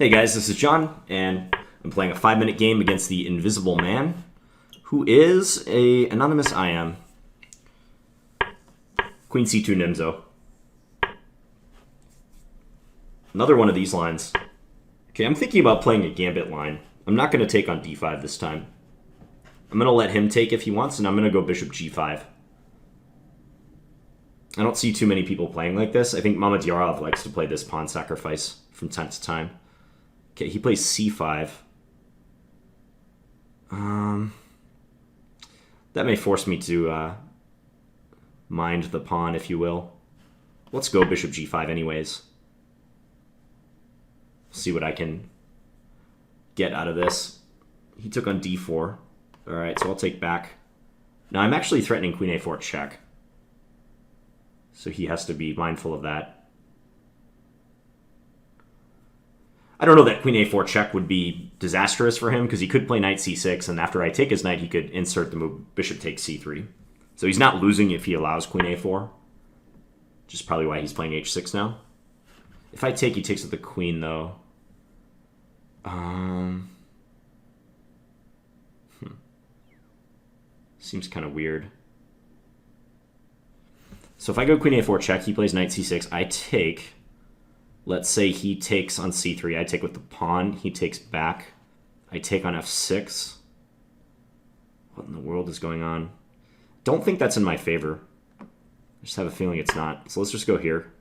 Hey guys, this is John, and I'm playing a 5-minute game against the Invisible Man, who is a anonymous IM. Queen c2 Nimzo. Another one of these lines. Okay, I'm thinking about playing a gambit line. I'm not going to take on d5 this time. I'm going to let him take if he wants, and I'm going to go bishop g5. I don't see too many people playing like this. I think Mamedyarov likes to play this pawn sacrifice from time to time. Okay, he plays c5. That may force me to mind the pawn, if you will. Let's go bishop g5 anyways. See what I can get out of this. He took on d4. Alright, so I'll take back. Now I'm actually threatening queen a4 check. So he has to be mindful of that. I don't know that queen a4 check would be disastrous for him, because he could play knight c6, and after I take his knight, he could insert the move bishop takes c3. So he's not losing if he allows queen a4. Which is probably why he's playing h6 now. If I take, he takes with the queen, though. Seems kind of weird. So if I go queen a4 check, he plays knight c6, I take. Let's say he takes on c3, I take with the pawn, he takes back. I take on f6. What in the world is going on? Don't think that's in my favor. I just have a feeling it's not. So let's just go here.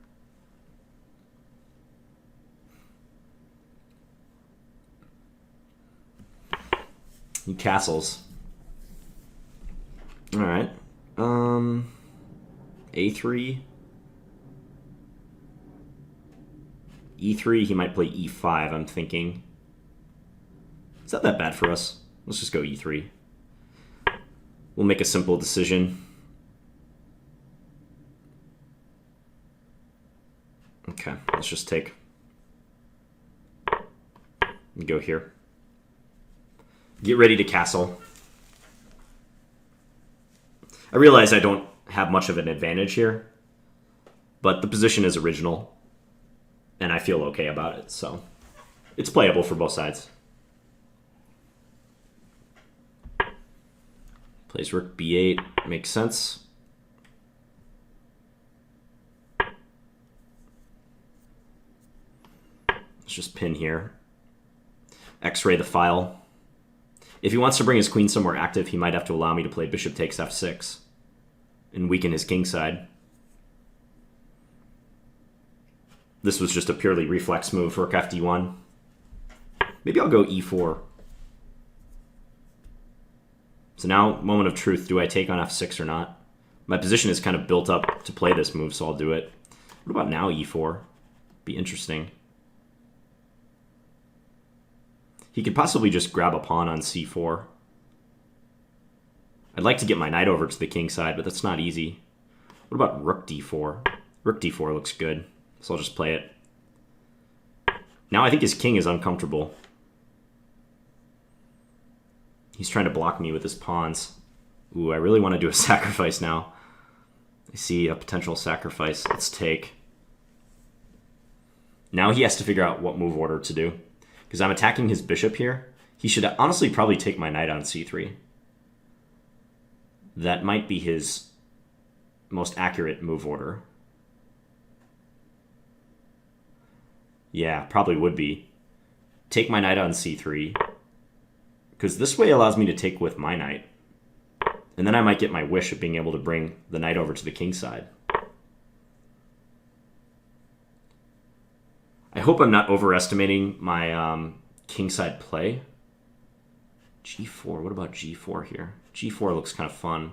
He castles. Alright. A3. E3, he might play E5, I'm thinking. Is that bad for us? Let's just go E3. We'll make a simple decision. Okay, let's just take. And go here. Get ready to castle. I realize I don't have much of an advantage here, but the position is original, and I feel okay about it, so it's playable for both sides. Plays rook b8, makes sense. Let's just pin here. X-ray the file. If he wants to bring his queen somewhere active, he might have to allow me to play bishop takes f6 and weaken his king side. This was just a purely reflex move, rook fd1. Maybe I'll go e4. So now, moment of truth, do I take on f6 or not? My position is kind of built up to play this move, so I'll do it. What about now e4? Be interesting. He could possibly just grab a pawn on c4. I'd like to get my knight over to the king side, but that's not easy. What about rook d4? Rook d4 looks good, so I'll just play it. Now I think his king is uncomfortable. He's trying to block me with his pawns. Ooh, I really want to do a sacrifice now. I see a potential sacrifice. Let's take. Now he has to figure out what move order to do, because I'm attacking his bishop here. He should honestly probably take my knight on c3. That might be his most accurate move order. Yeah, probably would be. Take my knight on c3, because this way allows me to take with my knight. And then I might get my wish of being able to bring the knight over to the king side. I hope I'm not overestimating my kingside play. G4, what about G4 here? G4 looks kind of fun.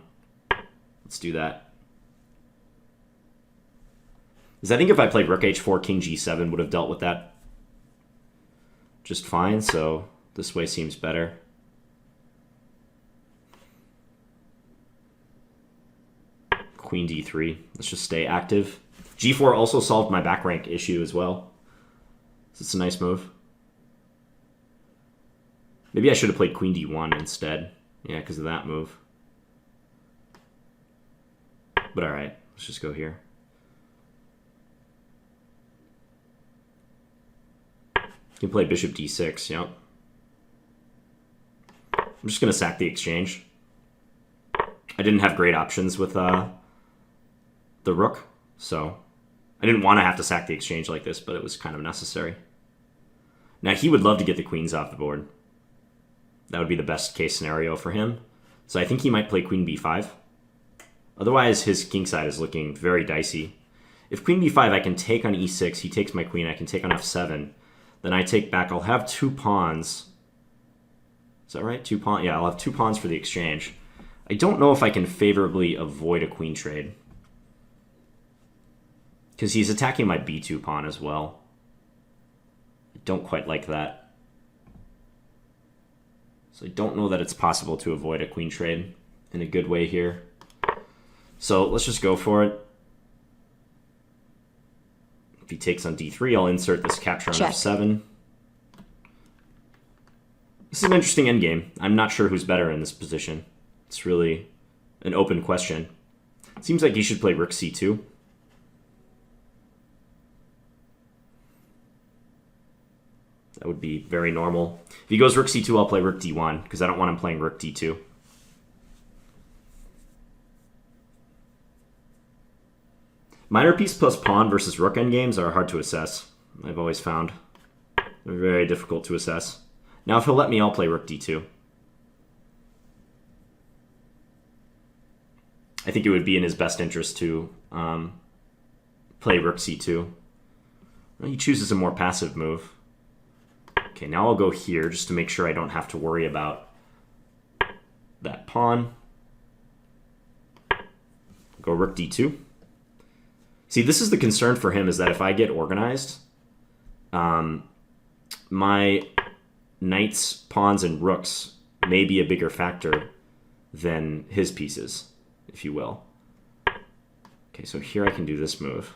Let's do that. Because I think if I played rook H4, king G7 would have dealt with that just fine, so this way seems better. Queen D3, let's just stay active. G4 also solved my back rank issue as well. It's a nice move. Maybe I should have played queen d1 instead. Yeah, because of that move. But alright, let's just go here. You can play bishop d6, yep. I'm just going to sack the exchange. I didn't have great options with the rook, so I didn't want to have to sack the exchange like this, but it was kind of necessary. Now, he would love to get the queens off the board. That would be the best case scenario for him. So I think he might play queen b5. Otherwise, his kingside is looking very dicey. If queen b5, I can take on e6. He takes my queen. I can take on f7. Then I take back. I'll have 2 pawns. Is that right? 2 pawns? Yeah, I'll have 2 pawns for the exchange. I don't know if I can favorably avoid a queen trade, because he's attacking my b2 pawn as well. I don't quite like that. So I don't know that it's possible to avoid a queen trade in a good way here. So let's just go for it. If he takes on d3, I'll insert this capture on f7. This is an interesting endgame. I'm not sure who's better in this position. It's really an open question. It seems like he should play rook c2. That would be very normal. If he goes rook c2, I'll play rook d1, because I don't want him playing rook d2. Minor piece plus pawn versus rook endgames are hard to assess. I've always found they're very difficult to assess. Now, if he'll let me, I'll play rook d2. I think it would be in his best interest to play rook c2. Well, he chooses a more passive move. Okay, now I'll go here just to make sure I don't have to worry about that pawn. Go rook d2. See, this is the concern for him, is that if I get organized, my knights, pawns, and rooks may be a bigger factor than his pieces, if you will. Okay, so here I can do this move.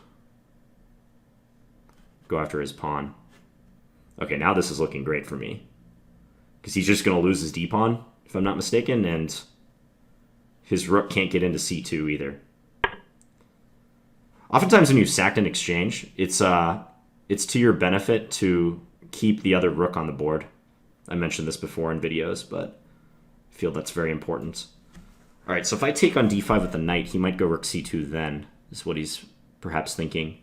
Go after his pawn. Okay, now this is looking great for me, because he's just going to lose his d-pawn, if I'm not mistaken, and his rook can't get into c2 either. Oftentimes when you've sacked an exchange, it's to your benefit to keep the other rook on the board. I mentioned this before in videos, but I feel that's very important. All right, so if I take on d5 with the knight, he might go rook c2 then, is what he's perhaps thinking.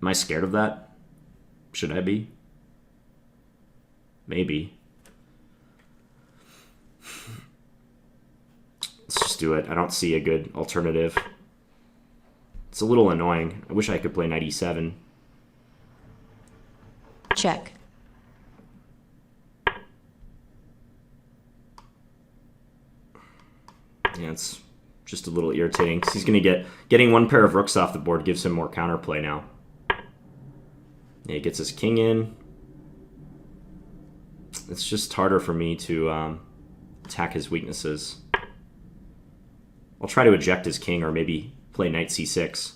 Am I scared of that? Should I be? Maybe. Let's just do it. I don't see a good alternative. It's a little annoying. I wish I could play knight e7. Check. Yeah, it's just a little irritating, because he's going to getting one pair of rooks off the board gives him more counterplay now. Yeah, he gets his king in. It's just harder for me to attack his weaknesses. I'll try to eject his king, or maybe play knight c6.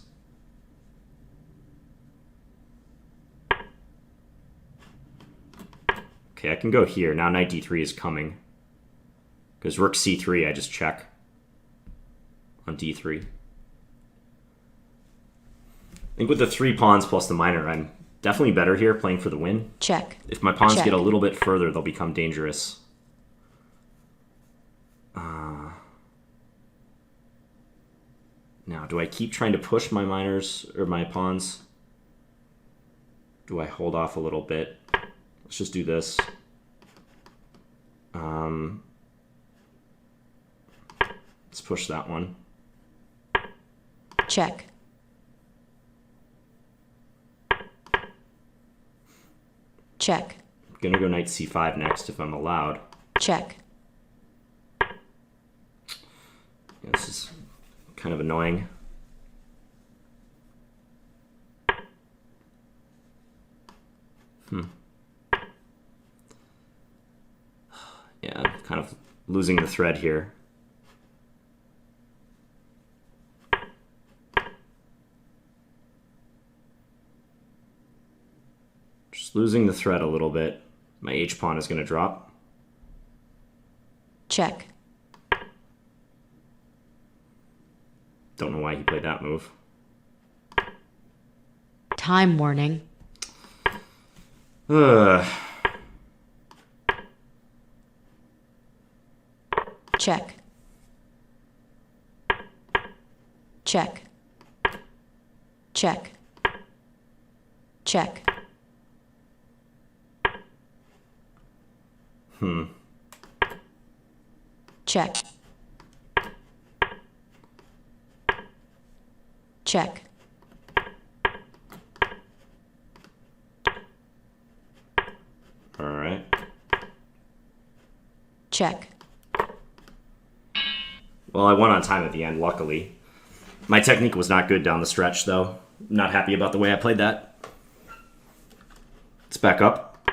Okay, I can go here. Now knight d3 is coming, because rook c3, I just check on d3. I think with the 3 pawns plus the minor, I'm definitely better here, playing for the win. Check. If my pawns Check. get a little bit further, they'll become dangerous. Now, do I keep trying to push my minors or my pawns? Do I hold off a little bit? Let's just do this. Let's push that one. Check. Check. I'm gonna go knight c5 next if I'm allowed. Check. Yeah, this is kind of annoying. Yeah, I'm kind of losing the thread here. Just losing the thread a little bit. My h-pawn is going to drop. Check. Don't know why he played that move. Time warning. Check. Check. Check. Check. Check. Check. All right. Check. Well, I won on time at the end, luckily. My technique was not good down the stretch, though. Not happy about the way I played that. Let's back up.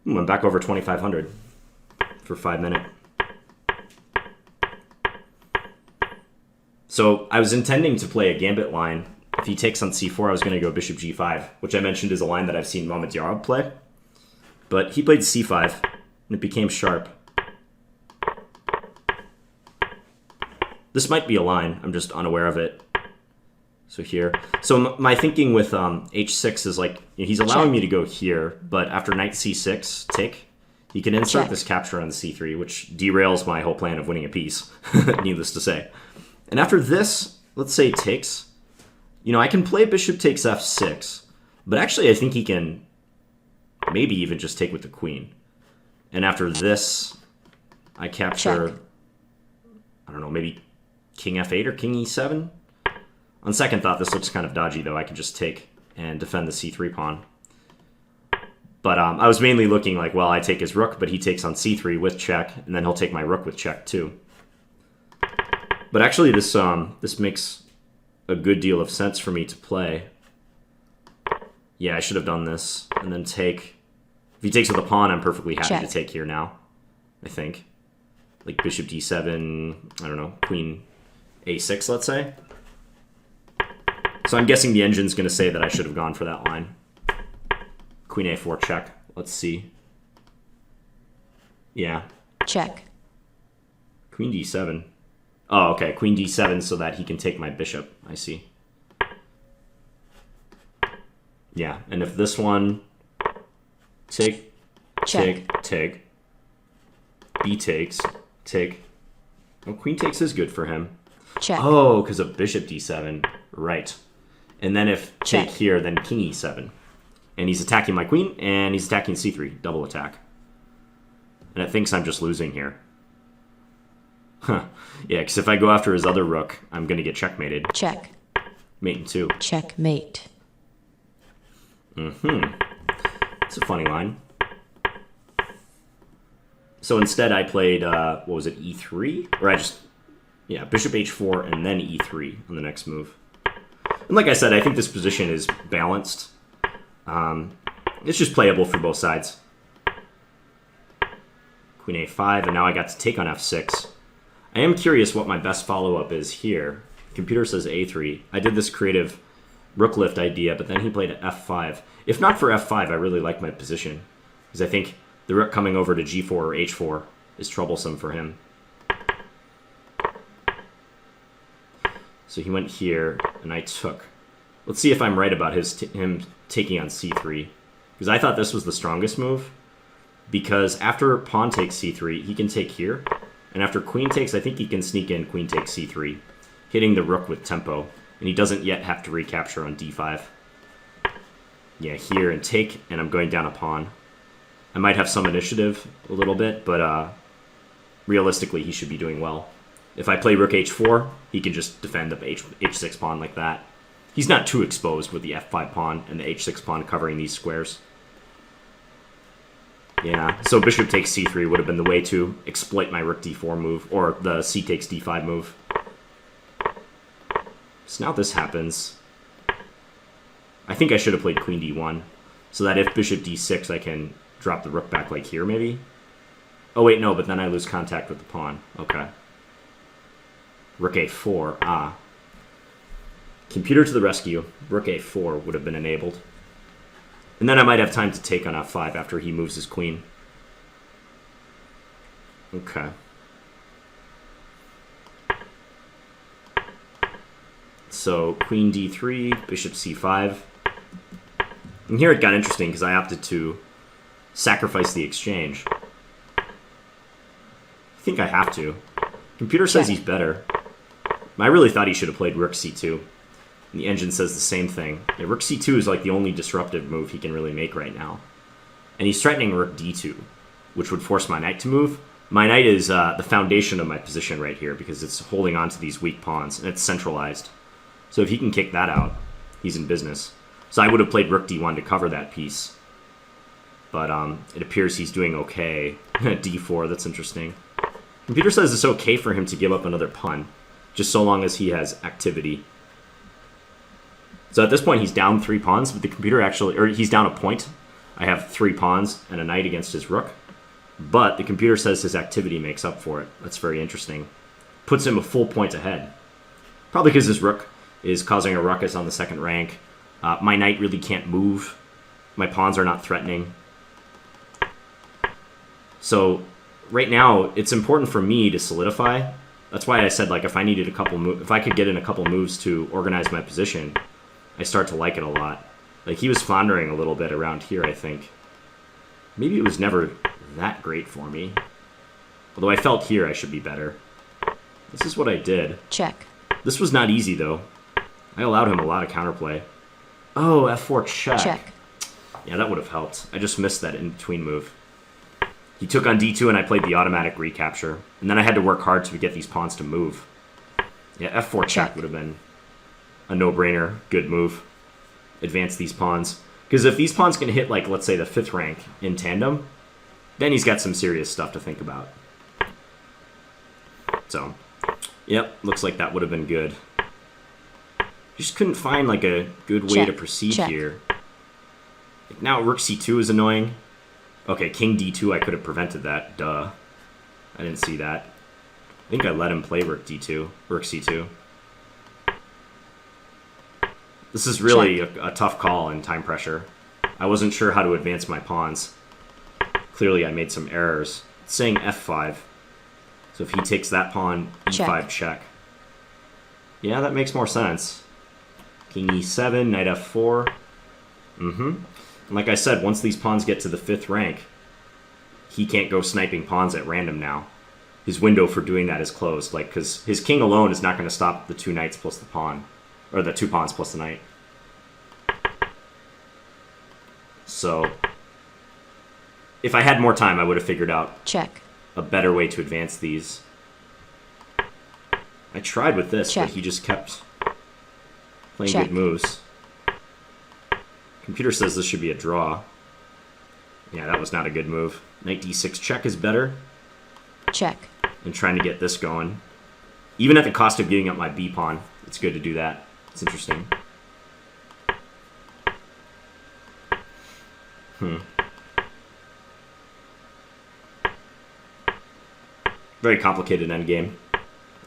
I'm back over 2,500 for 5 minutes. So I was intending to play a gambit line. If he takes on c4, I was going to go bishop g5, which I mentioned is a line that I've seen Mamedyarov play. But he played c5, and it became sharp. This might be a line. I'm just unaware of it. So here. So my thinking with h6 is like, he's allowing me to go here, but after knight c6 take, he can insert this capture on c3, which derails my whole plan of winning a piece, needless to say. And after this, let's say takes, I can play bishop takes f6, but actually I think he can maybe even just take with the queen. And after this, I capture, I don't know, maybe king f8 or king e7. On second thought, this looks kind of dodgy, though. I could just take and defend the c3 pawn. But I was mainly looking like, well, I take his rook, but he takes on c3 with check, and then he'll take my rook with check, too. But actually, this makes a good deal of sense for me to play. Yeah, I should have done this, and then take. If he takes with a pawn, I'm perfectly happy to take here now, I think. Like bishop d7, I don't know, queen a6, let's say. So I'm guessing the engine's going to say that I should have gone for that line. Queen a4 check. Let's see. Yeah. Check. Queen d7. Oh, okay. Queen d7 so that he can take my bishop. I see. Yeah, and if this one... Take, take. B takes, take. Oh, queen takes is good for him. Check. Oh, because of bishop d7. Right. And then if take here, then king e7. And he's attacking my queen, and he's attacking c3. Double attack. And it thinks I'm just losing here. Huh. Yeah, because if I go after his other rook, I'm going to get checkmated. Check. Mate in 2. Checkmate. It's a funny line. So instead I played, what was it, e3? Or I just, yeah, bishop h4 and then e3 on the next move. And like I said, I think this position is balanced. It's just playable for both sides. Queen a5, and now I got to take on f6. I am curious what my best follow-up is here. Computer says a3. I did this creative rook lift idea, but then he played f5. If not for f5, I really like my position, because I think the rook coming over to g4 or h4 is troublesome for him. So he went here, and I took. Let's see if I'm right about him taking on c3, because I thought this was the strongest move, because after pawn takes c3, he can take here, and after queen takes, I think he can sneak in queen takes c3, hitting the rook with tempo, and he doesn't yet have to recapture on d5. Yeah, here and take, and I'm going down a pawn. I might have some initiative a little bit, but realistically, he should be doing well. If I play rook h4, he can just defend the h6 pawn like that. He's not too exposed with the f5 pawn and the h6 pawn covering these squares. Yeah, so bishop takes c3 would have been the way to exploit my rook d4 move, or the c takes d5 move. So now this happens. I think I should have played queen d1, so that if bishop d6, I can drop the rook back like here, maybe? Oh, wait, no, but then I lose contact with the pawn. Okay. Rook a4, ah. Computer to the rescue. Rook a4 would have been enabled. And then I might have time to take on f5 after he moves his queen. Okay. Let's So queen d3, bishop c5. And here it got interesting because I opted to sacrifice the exchange. I think I have to. Computer says he's better. I really thought he should have played rook c2. And the engine says the same thing. Yeah, rook c2 is like the only disruptive move he can really make right now. And he's threatening rook d2, which would force my knight to move. My knight is the foundation of my position right here because it's holding on to these weak pawns, and it's centralized. So if he can kick that out, he's in business. So I would have played rook d1 to cover that piece. But it appears he's doing okay. d4, that's interesting. Computer says it's okay for him to give up another pawn, just so long as he has activity. So at this point, he's down 3 pawns, but the computer actually, or he's down a point. I have 3 pawns and a knight against his rook. But the computer says his activity makes up for it. That's very interesting. Puts him a full point ahead. Probably because his rook is causing a ruckus on the second rank. My knight really can't move. My pawns are not threatening. So right now, it's important for me to solidify. That's why I said, like, if I needed a couple if I could get in a couple moves to organize my position, I start to like it a lot. Like, he was floundering a little bit around here, I think. Maybe it was never that great for me. Although I felt here I should be better. This is what I did. Check. This was not easy, though. I allowed him a lot of counterplay. Oh, f4 check. Check. Yeah, that would have helped. I just missed that in-between move. He took on d2 and I played the automatic recapture. And then I had to work hard to get these pawns to move. Yeah, f4 check would have been a no-brainer. Good move. Advance these pawns. Because if these pawns can hit, like, let's say the 5th rank in tandem, then he's got some serious stuff to think about. So, yep, looks like that would have been good. Just couldn't find, like, a good way to proceed here. Like, now rook c2 is annoying. Okay, king d2, I could have prevented that. Duh. I didn't see that. I think I let him play rook d2, rook c2. This is really a tough call in time pressure. I wasn't sure how to advance my pawns. Clearly, I made some errors. It's saying f5. So if he takes that pawn, e5 check. Yeah, that makes more sense. King e7, knight f4. And like I said, once these pawns get to the 5th rank, he can't go sniping pawns at random now. His window for doing that is closed, like, because his king alone is not going to stop the 2 knights plus the pawn, or the 2 pawns plus the knight. So, if I had more time, I would have figured out a better way to advance these. I tried with this, but he just kept playing good moves. Computer says this should be a draw. Yeah, that was not a good move. Knight d6 check is better. Check. And trying to get this going. Even at the cost of giving up my b pawn, it's good to do that. It's interesting. Very complicated endgame.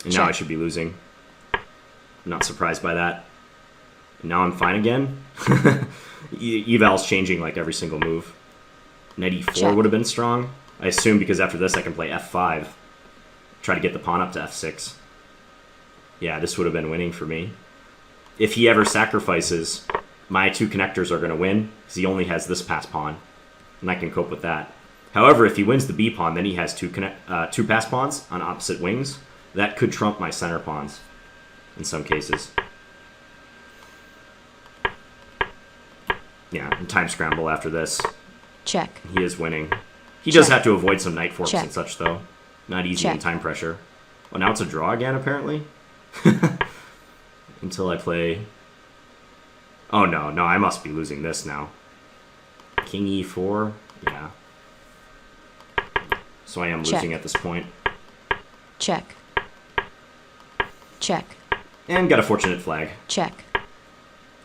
And now I should be losing. I'm not surprised by that. And now I'm fine again. Eval's changing like every single move. Knight e4 would have been strong. I assume because after this I can play f5. Try to get the pawn up to f6. Yeah, this would have been winning for me. If he ever sacrifices, my 2 connectors are going to win, because he only has this pass pawn. And I can cope with that. However, if he wins the b pawn, then he has 2 pass pawns on opposite wings. That could trump my center pawns in some cases. Yeah, and time scramble after this. Check. He is winning. He does have to avoid some knight forks and such, though. Not easy in time pressure. Well, now it's a draw again, apparently. Until I play... Oh, no, I must be losing this now. King e4, yeah. So I am losing at this point. Check. Check. And got a fortunate flag. Check.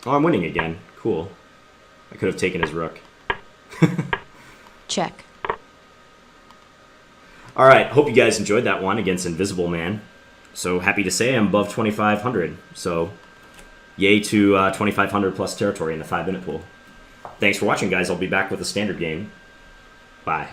Oh, I'm winning again. Cool. I could have taken his rook. Check. All right, hope you guys enjoyed that one against Invisible Man. So happy to say I'm above 2,500. So yay to 2,500 plus territory in the 5-minute pool. Thanks for watching, guys. I'll be back with a standard game. Bye.